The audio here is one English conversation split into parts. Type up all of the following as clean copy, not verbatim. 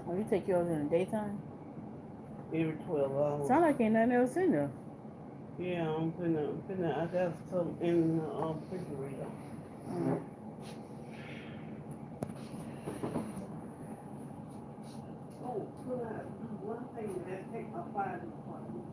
Oh, you take yours in the daytime? Every 12 hours. Sound like ain't nothing else in there. Yeah, I got some in the refrigerator. Mm. Oh, could I do one thing that take my fire department?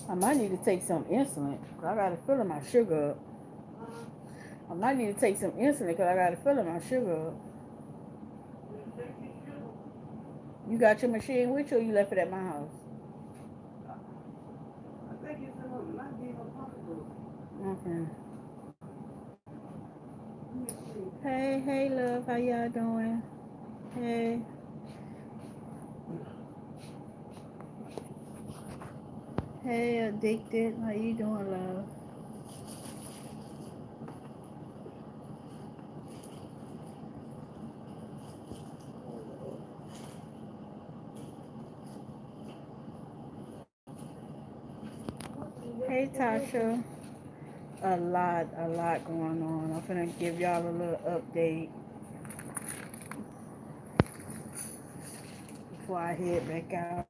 I might need to take some insulin. 'Cause I got a feeling my sugar up. Huh? I might need to take some insulin because I got a feeling my sugar up. You take your sugar? You got your machine with you or you left it at my house? I think it's in a, might be in a pocketbook. Okay. Let me see. Hey, hey, love. How y'all doing? Hey. Hey, addicted. How you doing, love? Hey, Tasha. A lot going on. I'm gonna give y'all a little update before I head back out.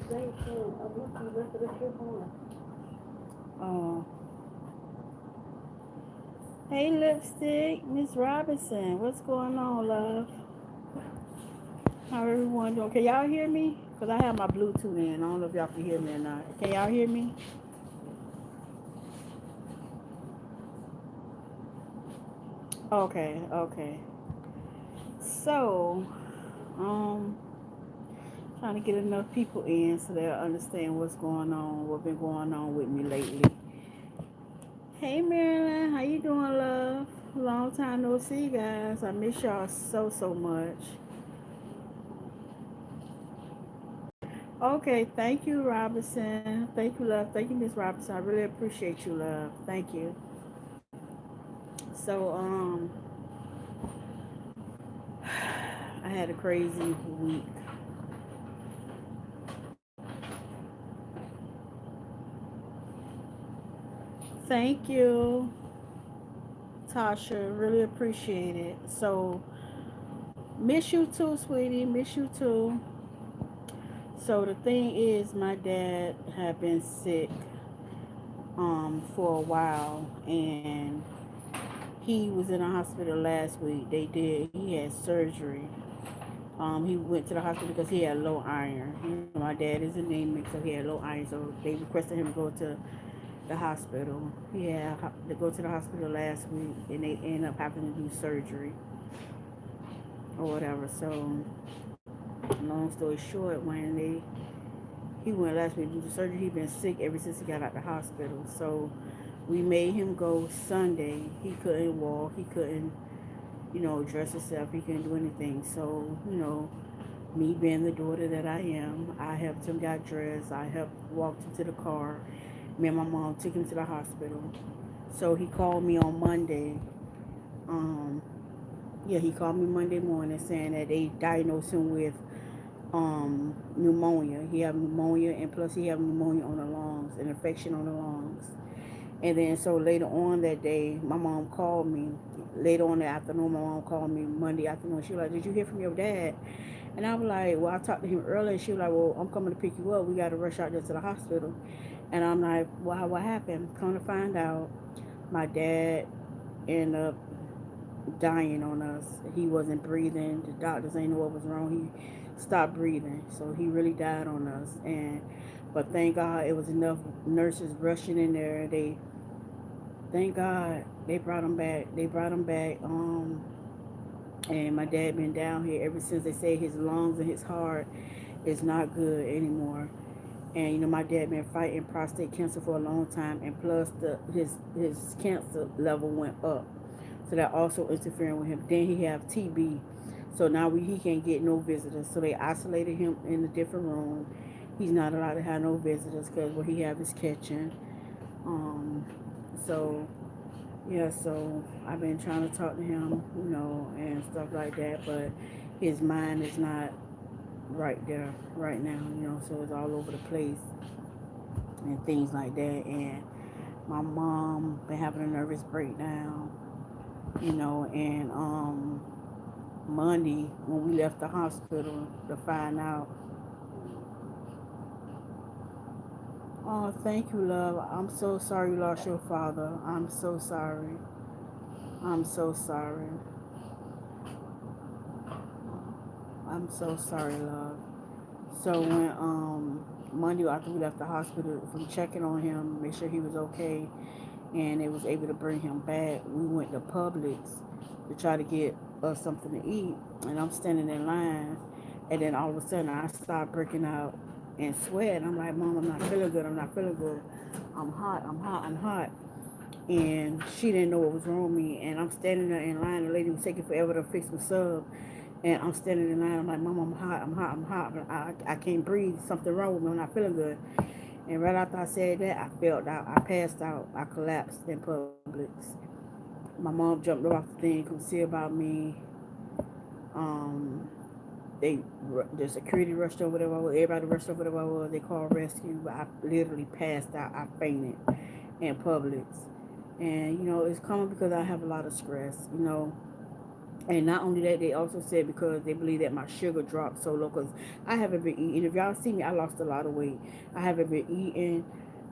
Thank you. I wish you left the trip on. Um, hey, lipstick, Miss Robinson. What's going on, love? How everyone doing? Can y'all hear me? Cause I have my Bluetooth in. I don't know if y'all can hear me or not. Can y'all hear me? Okay, okay. So, um, trying to get enough people in so they'll understand what's going on, what's been going on with me lately. Hey Marilyn, how you doing, love? Long time no see, guys. I miss y'all so much. Okay, thank you, Robinson. Thank you, love. Thank you, Miss Robinson. I really appreciate you, love. Thank you. So, I had a crazy week. Thank you, Tasha. Really appreciate it. So, miss you too, sweetie. Miss you too. So the thing is, my dad had been sick for a while, and he was in the hospital last week. He had surgery. He went to the hospital because he had low iron. You know, my dad is anemic, so he had low iron. So they requested him to go to the hospital. He had to go to the hospital last week, and they ended up having to do surgery or whatever. So, long story short, he went last week to do the surgery, he been sick ever since he got out the hospital. So we made him go Sunday. He couldn't walk. He couldn't, dress himself. He couldn't do anything. So, me being the daughter that I am, I helped him get dressed. I helped walked him to the car. Me and my mom took him to the hospital. So he called me on Monday. Um, yeah, he called me Monday morning saying that they diagnosed him with pneumonia. He had pneumonia, and plus he had pneumonia on the lungs, an infection on the lungs. And then so later on that day, my mom called me. Later on the afternoon, my mom called me Monday afternoon. She was like, "Did you hear from your dad?" And I was like, "Well, I talked to him earlier." She was like, "Well, I'm coming to pick you up. We got to rush out there to the hospital." And I'm like, "Why? What happened?" Come to find out, my dad ended up dying on us. He wasn't breathing. The doctors ain't know what was wrong. He stopped breathing, so he really died on us. And but thank God it was enough nurses rushing in there. Thank God they brought him back. They brought him back. And my dad been down here ever since. They say his lungs and his heart is not good anymore. And my dad been fighting prostate cancer for a long time, and plus his cancer level went up, so that also interfering with him. Then he have TB, so now he can't get no visitors. So they isolated him in a different room. He's not allowed to have no visitors because what he have is catching. Um, so yeah, so I've been trying to talk to him, and stuff like that, but his mind is not right there right now, so it's all over the place and things like that. And my mom been having a nervous breakdown, and Monday when we left the hospital to find out. Oh, thank you, love. I'm so sorry you lost your father. I'm so sorry. I'm so sorry. I'm so sorry, love. So when Monday after we left the hospital from checking on him, make sure he was okay, and they was able to bring him back. We went to Publix to try to get us something to eat, and I'm standing in line, and then all of a sudden I start breaking out and sweat. I'm like, Mom, I'm not feeling good. I'm not feeling good. I'm hot. I'm hot. I'm hot. And she didn't know what was wrong with me. And I'm standing there in line. The lady was taking forever to fix my sub. And I'm standing in line. I'm like, Mom, I'm hot. I'm hot. I'm hot. But I can't breathe. Something wrong with me. I'm not feeling good. And right after I said that, I felt out. I passed out. I collapsed in Publix. My mom jumped off the thing, come see about me. Um, they the security rushed over there. Everybody rushed over there. They called rescue. But I literally passed out. I fainted in Publix. And it's common because I have a lot of stress. And not only that, they also said because they believe that my sugar dropped so low. Because I haven't been eating. If y'all see me, I lost a lot of weight. I haven't been eating,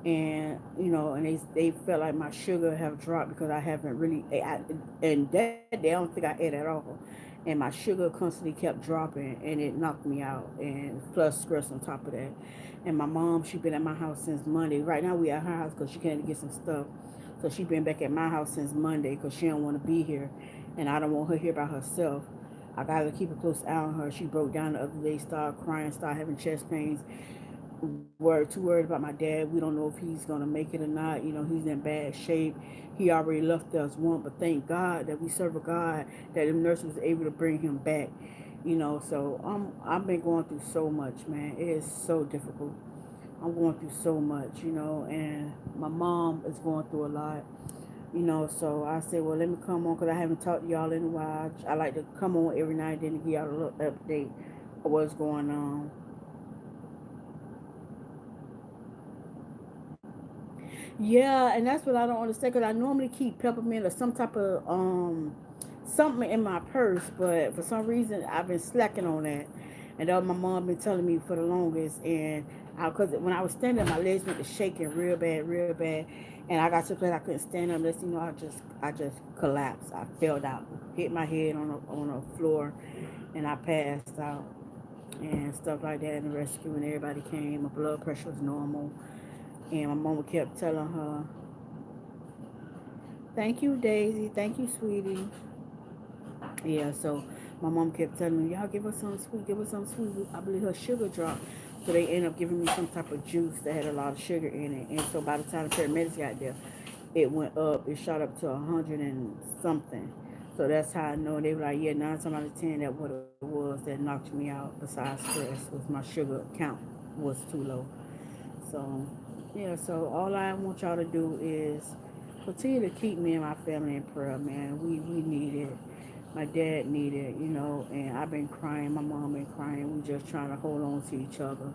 and and they felt like my sugar have dropped because I haven't really. And that day, I don't think I ate at all. And my sugar constantly kept dropping, and it knocked me out. And plus stress on top of that. And my mom, she been at my house since Monday. Right now, we at her house because she came to get some stuff. So she been back at my house since Monday because she don't want to be here, and I don't want her here by herself. I gotta keep a close eye on her. She broke down the other day, started crying, started having chest pains. Too worried about my dad. We don't know if he's gonna make it or not. He's in bad shape. He already left us one, but thank God that we serve a God that the nurse was able to bring him back. So I've been going through so much, man. It is so difficult. I'm going through so much, and my mom is going through a lot. So I said, well, let me come on because I haven't talked to y'all in a while. I like to come on every night and then to give y'all a little update of what's going on. Yeah, and that's what I don't understand because I normally keep peppermint or some type of something in my purse, but for some reason I've been slacking on that. And my mom been telling me for the longest, and because when I was standing, my legs went to shaking real bad, and I got to the place I couldn't stand up. I just collapsed. I fell out, hit my head on the floor, and I passed out and stuff like that. And the rescue and everybody came. My blood pressure was normal, and my mama kept telling her, "Thank you, Daisy. Thank you, sweetie." Yeah, so my mom kept telling me, y'all give her some sweet, give her some sweet. I believe her sugar dropped. So they ended up giving me some type of juice that had a lot of sugar in it. And so by the time the paramedics got there, it went up. It shot up to 100 and something. So that's how I know. They were like, yeah, 9 times out of 10, that what it was that knocked me out besides stress was my sugar count was too low. So, yeah, so all I want y'all to do is continue to keep me and my family in prayer, man. We need it. My dad needed, and I've been crying. My mom been crying. We just trying to hold on to each other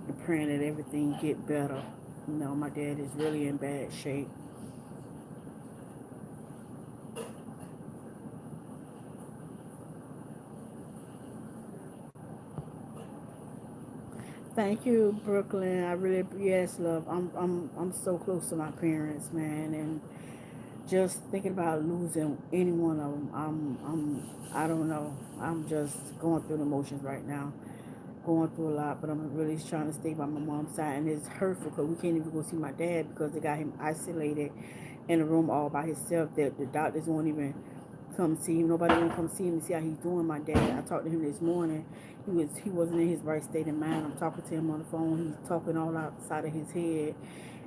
and praying that everything get better. My dad is really in bad shape. Thank you, Brooklyn. I really, yes, love. I'm so close to my parents, man, and just thinking about losing any one of them. I don't know. I'm just going through the emotions right now, going through a lot, but I'm really trying to stay by my mom's side, and it's hurtful because we can't even go see my dad because they got him isolated in a room all by himself. That the doctors won't even come see him. Nobody won't come see him to see how he's doing. My dad. I talked to him this morning. He wasn't in his right state of mind. I'm talking to him on the phone. He's talking all outside of his head,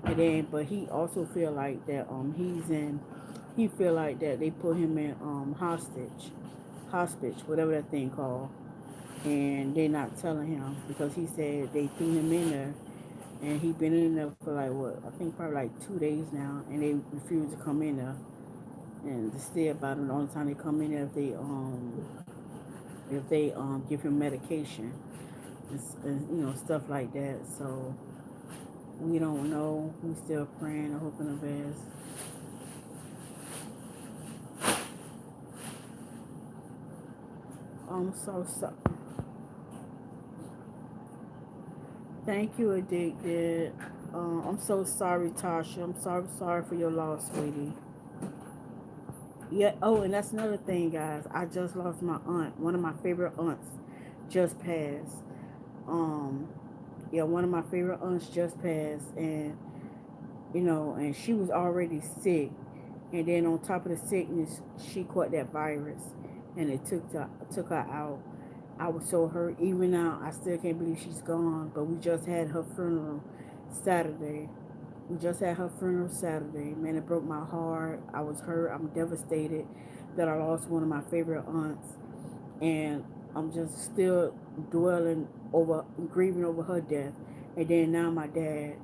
and then but he also feel like that he's in. He feel like that they put him in hostage, whatever that thing called, and they're not telling him because he said they threw him in there, and he been in there for like what I think probably like 2 days now, and they refuse to come in there and to stay about him. The only time they come in there if they give him medication and stuff like that. So we don't know. We still praying and hoping the best. I'm so sorry. Thank you, Addicted. I'm so sorry, Tasha. I'm sorry for your loss, sweetie. Yeah. Oh, and that's another thing, guys. I just lost my aunt. One of my favorite aunts just passed. Um, yeah, one of my favorite aunts just passed, and and she was already sick, and then on top of the sickness, she caught that virus, and it took her out. I was so hurt. Even now, I still can't believe she's gone. But we just had her funeral Saturday. We just had her funeral Saturday. Man, it broke my heart. I was hurt. I'm devastated that I lost one of my favorite aunts, and I'm just still dwelling over, grieving over her death. And then now my dad,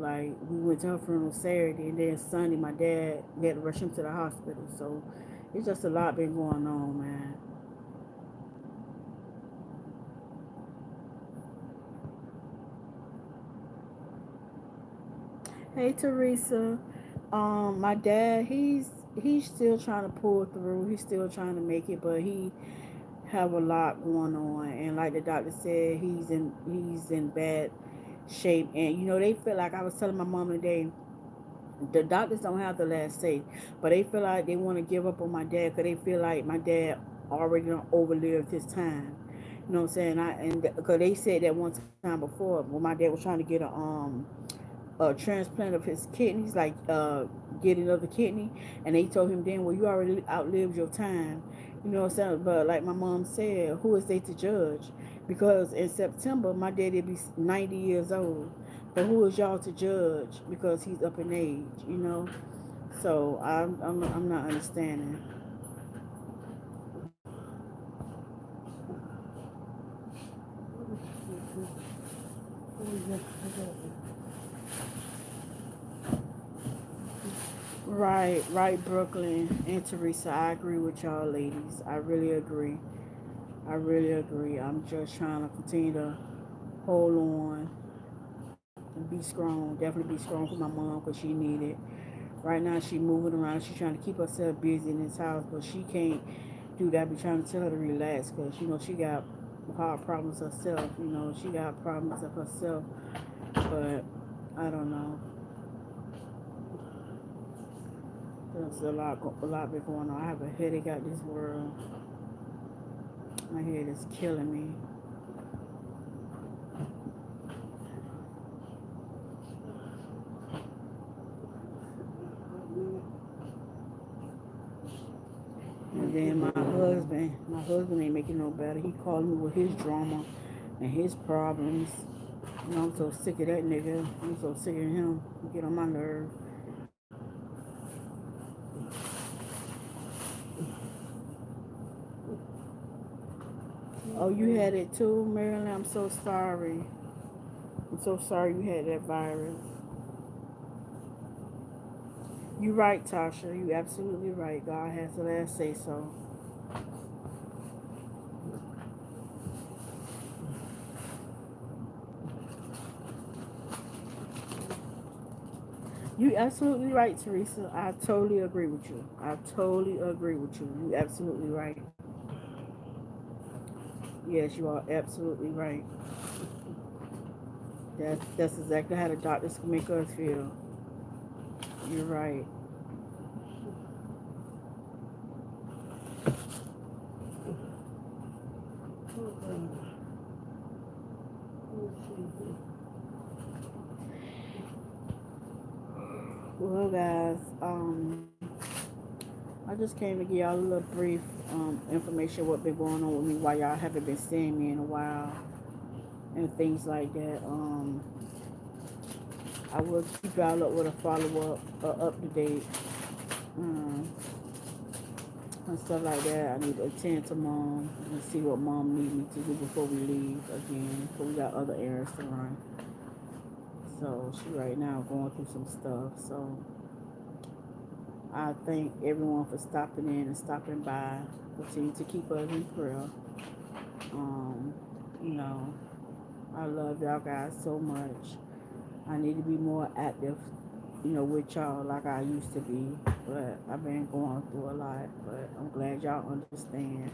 like we went to her funeral Saturday, and then Sunday my dad we had to rush him to the hospital. So it's just a lot been going on, man. Hey Teresa, my dad, he's still trying to pull through. He's still trying to make it, but he have a lot going on, and like the doctor said, he's in bad shape. And they feel like, I was telling my mom today, the doctors don't have the last say, but they feel like they want to give up on my dad because they feel like my dad already done overlived his time. You know what I'm saying? And because they said that one time before when my dad was trying to get a transplant of his kidneys, like get another kidney, and they told him then, well, you already outlived your time. You know what I'm saying? But like my mom said, who is they to judge? Because in September, my daddy will be 90 years old. But who is y'all to judge? Because he's up in age, you know? So I'm not understanding. Right, Brooklyn and Teresa. I agree with y'all, ladies. I really agree. I really agree. I'm just trying to continue to hold on and be strong. Definitely be strong for my mom because she need it. Right now, she moving around. She's trying to keep herself busy in this house, but she can't do that. I be trying to tell her to relax because she got hard problems herself. She got problems of herself, but I don't know. There's a lot been going on. I have a headache out this world. My head is killing me. And then my husband ain't making no better. He calling me with his drama and his problems. I'm so sick of that nigga. I'm so sick of him. He get on my nerves. Oh, you had it too, Marilyn? I'm so sorry. I'm so sorry you had that virus. You right, Tasha. You absolutely right. God has the last say so. You absolutely right, Teresa. I totally agree with you. I totally agree with you. You absolutely right. Yes, you are absolutely right. That's exactly how the doctors can make us feel. You're right. Well, guys, I just came to give y'all a little brief information what been going on with me, why y'all haven't been seeing me in a while, and things like that. I will keep y'all up with a follow up, up to date, um, and stuff like that. I need to attend to mom and see what mom need me to do before we leave again, because we got other errands to run. So she right now going through some stuff. So I thank everyone for stopping in and stopping by. Continue to keep us in prayer. Um, you know, I love y'all guys so much. I need to be more active with y'all like I used to be. But I've been going through a lot. But I'm glad y'all understand.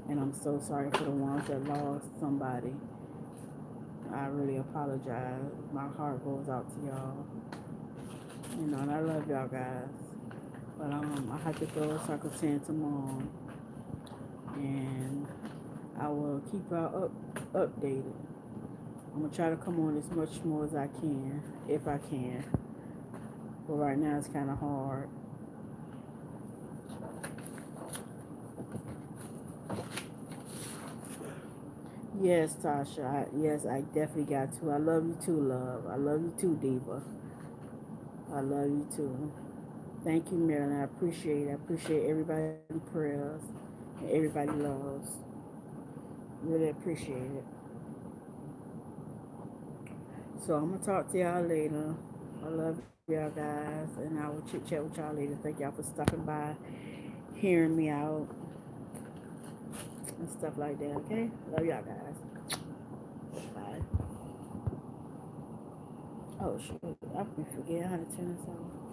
And I'm so sorry for the ones that lost somebody. I really apologize. My heart goes out to y'all. And I love y'all guys. But I have to go so I can send to mom. And I will keep y'all updated. I'm gonna try to come on as much more as I can, if I can. But right now it's kind of hard. Yes, Tasha. Yes, I definitely got to. I love you too, love. I love you too, Diva. I love you too. Thank you, Marilyn. I appreciate it. I appreciate everybody's prayers and everybody loves. Really appreciate it. So I'm gonna talk to y'all later. I love y'all guys, and I will chit chat with y'all later. Thank y'all for stopping by, hearing me out, and stuff like that. Okay, love y'all guys. Bye. Oh shoot, I forget how to turn this off.